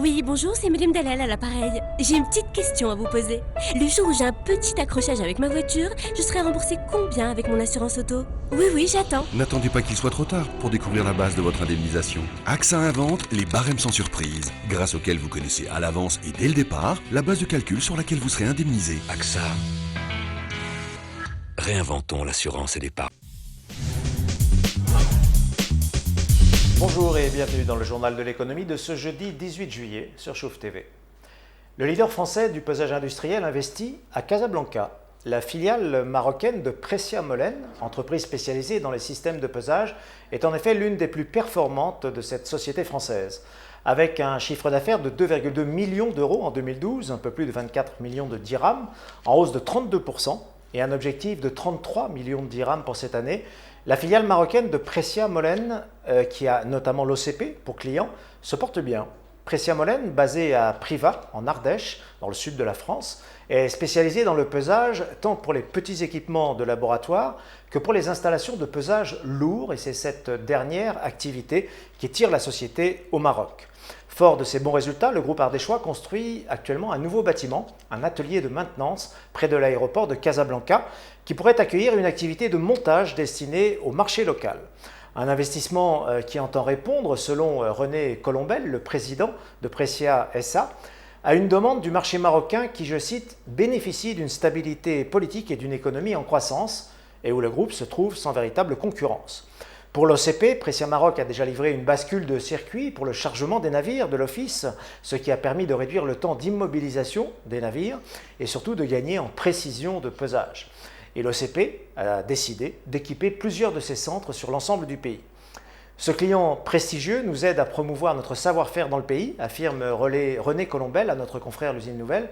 Oui, bonjour, c'est Madame Dalal à l'appareil. J'ai une petite question à vous poser. Le jour où j'ai un petit accrochage avec ma voiture, je serai remboursée combien avec mon assurance auto? Oui, j'attends. N'attendez pas qu'il soit trop tard pour découvrir la base de votre indemnisation. AXA invente les barèmes sans surprise, grâce auxquels vous connaissez à l'avance et dès le départ la base de calcul sur laquelle vous serez indemnisé. AXA. Réinventons l'assurance et l'épargne. Bonjour et bienvenue dans le journal de l'économie de ce jeudi 18 juillet sur Chouf TV. Le leader français du pesage industriel investit à Casablanca. La filiale marocaine de Pressia Mollen, entreprise spécialisée dans les systèmes de pesage, est en effet l'une des plus performantes de cette société française. Avec un chiffre d'affaires de 2,2 millions d'euros en 2012, un peu plus de 24 millions de dirhams, en hausse de 32%, et un objectif de 33 millions de dirhams pour cette année, la filiale marocaine de Pressia Mollen, qui a notamment l'OCP pour client, se porte bien. Pressia Mollen, basée à Privas, en Ardèche, dans le sud de la France, est spécialisée dans le pesage tant pour les petits équipements de laboratoire que pour les installations de pesage lourd, et c'est cette dernière activité qui tire la société au Maroc. Fort de ses bons résultats, le groupe ardéchois construit actuellement un nouveau bâtiment, un atelier de maintenance près de l'aéroport de Casablanca, qui pourrait accueillir une activité de montage destinée au marché local. Un investissement qui entend répondre, selon René Colombel, le président de Pressia SA, à une demande du marché marocain qui, je cite, bénéficie d'une stabilité politique et d'une économie en croissance et où le groupe se trouve sans véritable concurrence. Pour l'OCP, Pressia Maroc a déjà livré une bascule de circuit pour le chargement des navires de l'office, ce qui a permis de réduire le temps d'immobilisation des navires et surtout de gagner en précision de pesage. Et l'OCP a décidé d'équiper plusieurs de ces centres sur l'ensemble du pays. Ce client prestigieux nous aide à promouvoir notre savoir-faire dans le pays, affirme René Colombel à notre confrère l'Usine Nouvelle.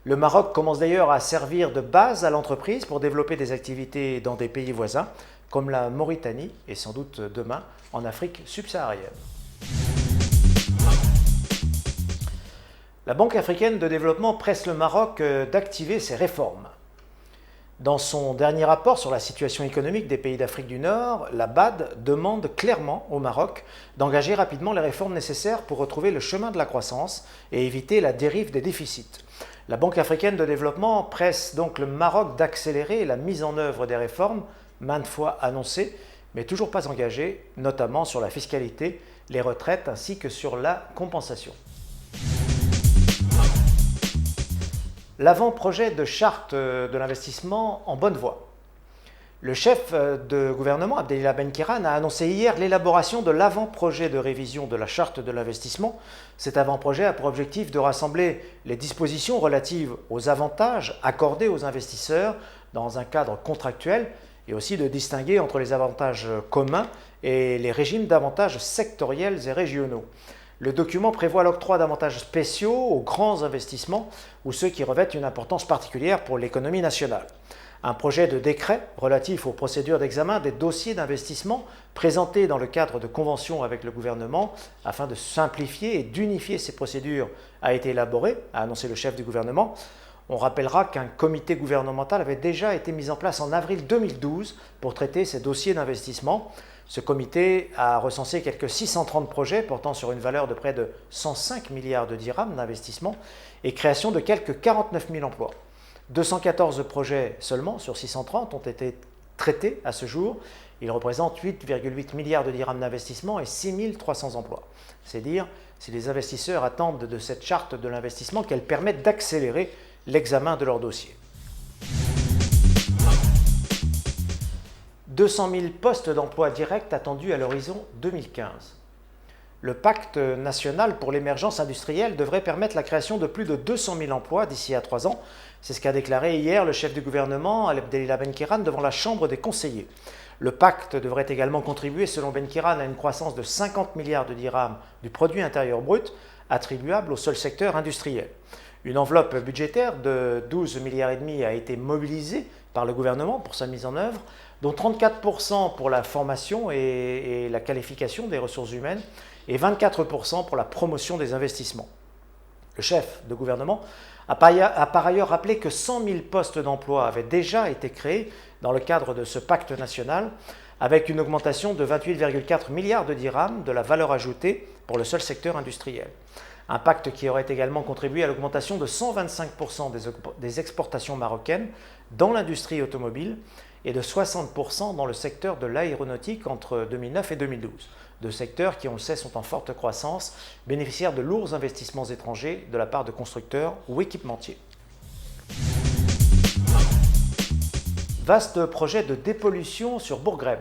Le Maroc commence d'ailleurs à servir de base à l'entreprise pour développer des activités dans des pays voisins, comme la Mauritanie et sans doute demain en Afrique subsaharienne. La Banque africaine de développement presse le Maroc d'activer ses réformes. Dans son dernier rapport sur la situation économique des pays d'Afrique du Nord, la BAD demande clairement au Maroc d'engager rapidement les réformes nécessaires pour retrouver le chemin de la croissance et éviter la dérive des déficits. La Banque africaine de développement presse donc le Maroc d'accélérer la mise en œuvre des réformes maintes fois annoncées, mais toujours pas engagées, notamment sur la fiscalité, les retraites ainsi que sur la compensation. L'avant-projet de charte de l'investissement en bonne voie. Le chef de gouvernement, Abdelillah Benkiran, a annoncé hier l'élaboration de l'avant-projet de révision de la charte de l'investissement. Cet avant-projet a pour objectif de rassembler les dispositions relatives aux avantages accordés aux investisseurs dans un cadre contractuel et aussi de distinguer entre les avantages communs et les régimes d'avantages sectoriels et régionaux. Le document prévoit l'octroi d'avantages spéciaux aux grands investissements ou ceux qui revêtent une importance particulière pour l'économie nationale. Un projet de décret relatif aux procédures d'examen des dossiers d'investissement présenté dans le cadre de conventions avec le gouvernement afin de simplifier et d'unifier ces procédures a été élaboré, a annoncé le chef du gouvernement. On rappellera qu'un comité gouvernemental avait déjà été mis en place en avril 2012 pour traiter ces dossiers d'investissement. Ce comité a recensé quelques 630 projets portant sur une valeur de près de 105 milliards de dirhams d'investissement et création de quelques 49 000 emplois. 214 projets seulement sur 630 ont été traités à ce jour. Ils représentent 8,8 milliards de dirhams d'investissement et 6 300 emplois. C'est dire si les investisseurs attendent de cette charte de l'investissement qu'elle permette d'accélérer l'examen de leurs dossiers. 200 000 postes d'emploi directs attendus à l'horizon 2015. Le pacte national pour l'émergence industrielle devrait permettre la création de plus de 200 000 emplois d'ici à 3 ans. C'est ce qu'a déclaré hier le chef du gouvernement, Abdelillah Benkiran, devant la Chambre des conseillers. Le pacte devrait également contribuer, selon Benkiran, à une croissance de 50 milliards de dirhams du produit intérieur brut attribuable au seul secteur industriel. Une enveloppe budgétaire de 12,5 milliards a été mobilisée par le gouvernement pour sa mise en œuvre, dont 34% pour la formation et la qualification des ressources humaines et 24% pour la promotion des investissements. Le chef de gouvernement a par ailleurs rappelé que 100 000 postes d'emploi avaient déjà été créés dans le cadre de ce pacte national, avec une augmentation de 28,4 milliards de dirhams de la valeur ajoutée pour le seul secteur industriel. Un pacte qui aurait également contribué à l'augmentation de 125% des exportations marocaines dans l'industrie automobile et de 60% dans le secteur de l'aéronautique entre 2009 et 2012. Deux secteurs qui, on le sait, sont en forte croissance, bénéficiaires de lourds investissements étrangers de la part de constructeurs ou équipementiers. Vaste projet de dépollution sur Bourg-Greb.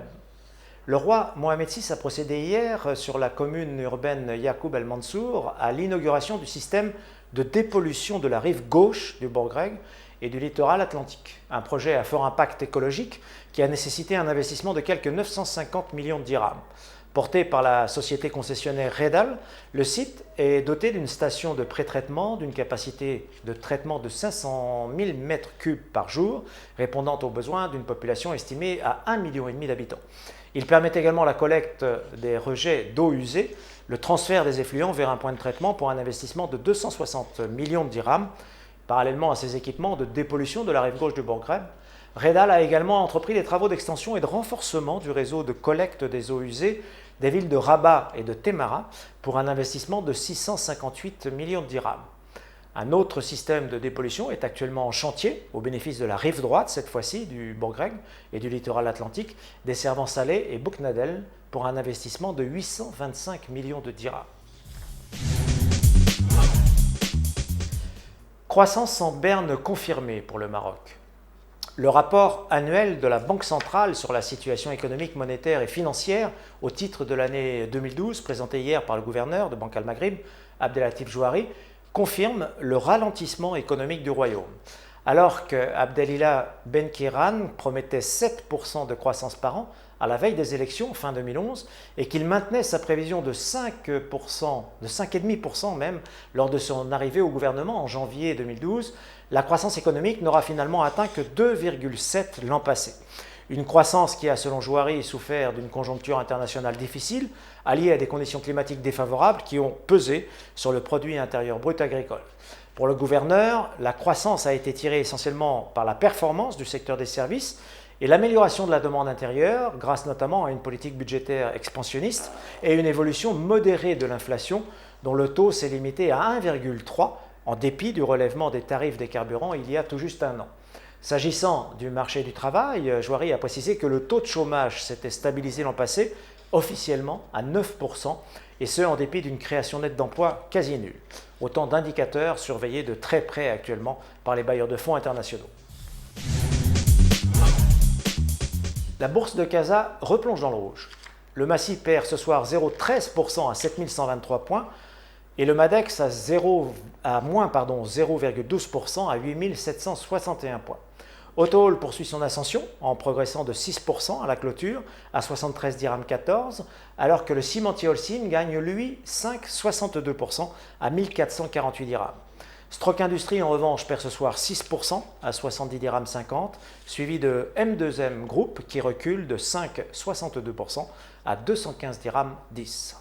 Le roi Mohamed VI a procédé hier sur la commune urbaine Yacoub El Mansour à l'inauguration du système de dépollution de la rive gauche du Bourg-Greb et du littoral atlantique. Un projet à fort impact écologique qui a nécessité un investissement de quelques 950 millions de dirhams. Porté par la société concessionnaire Redal, le site est doté d'une station de pré-traitement d'une capacité de traitement de 500 000 m3 par jour, répondant aux besoins d'une population estimée à 1,5 million d'habitants. Il permet également la collecte des rejets d'eau usée, le transfert des effluents vers un point de traitement pour un investissement de 260 millions de dirhams. Parallèlement à ces équipements de dépollution de la rive gauche du Bourg-Greb, Redal a également entrepris les travaux d'extension et de renforcement du réseau de collecte des eaux usées des villes de Rabat et de Temara pour un investissement de 658 millions de dirhams. Un autre système de dépollution est actuellement en chantier au bénéfice de la rive droite, cette fois-ci du Bourg-Greb et du littoral atlantique, desservant Salé et Bouknadel pour un investissement de 825 millions de dirhams. Croissance sans berne confirmée pour le Maroc. Le rapport annuel de la Banque centrale sur la situation économique, monétaire et financière au titre de l'année 2012, présenté hier par le gouverneur de Banque Al-Maghrib, Abdelatif Jouari, confirme le ralentissement économique du royaume. Alors que Abdelilah Ben Kiran promettait 7% de croissance par an à la veille des élections fin 2011 et qu'il maintenait sa prévision de 5%, de 5,5% même lors de son arrivée au gouvernement en janvier 2012, la croissance économique n'aura finalement atteint que 2,7% l'an passé. Une croissance qui a, selon Jouari, souffert d'une conjoncture internationale difficile, alliée à des conditions climatiques défavorables qui ont pesé sur le produit intérieur brut agricole. Pour le gouverneur, la croissance a été tirée essentiellement par la performance du secteur des services et l'amélioration de la demande intérieure, grâce notamment à une politique budgétaire expansionniste et une évolution modérée de l'inflation, dont le taux s'est limité à 1,3%, en dépit du relèvement des tarifs des carburants il y a tout juste un an. S'agissant du marché du travail, Jouari a précisé que le taux de chômage s'était stabilisé l'an passé, officiellement à 9%, et ce en dépit d'une création nette d'emplois quasi nulle. Autant d'indicateurs surveillés de très près actuellement par les bailleurs de fonds internationaux. La bourse de Casa replonge dans le rouge. Le Massif perd ce soir 0,13% à 7123 points et le Madex à moins 0,12% à 8761 points. Autohall poursuit son ascension en progressant de 6% à la clôture à 73 dirhams 14, alors que le cimentier Holcim gagne lui 5,62% à 1448 dirhams. Strock Industrie en revanche perd ce soir 6% à 70 dirhams 50, suivi de M2M Group qui recule de 5,62% à 215 dirhams 10.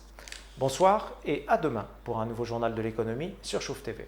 Bonsoir et à demain pour un nouveau journal de l'économie sur Chouf TV.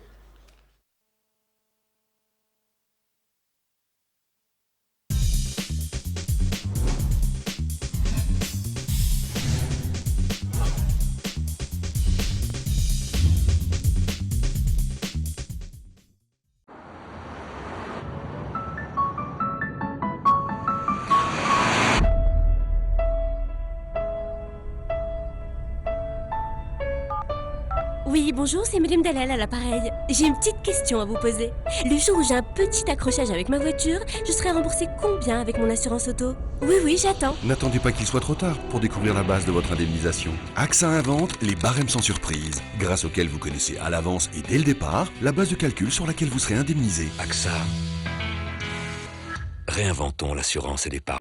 Oui, bonjour, c'est Madame Dalal à l'appareil. J'ai une petite question à vous poser. Le jour où j'ai un petit accrochage avec ma voiture, je serai remboursée combien avec mon assurance auto? Oui, j'attends. N'attendez pas qu'il soit trop tard pour découvrir la base de votre indemnisation. AXA invente les barèmes sans surprise, grâce auxquels vous connaissez à l'avance et dès le départ la base de calcul sur laquelle vous serez indemnisé. AXA. Réinventons l'assurance et l'épargne.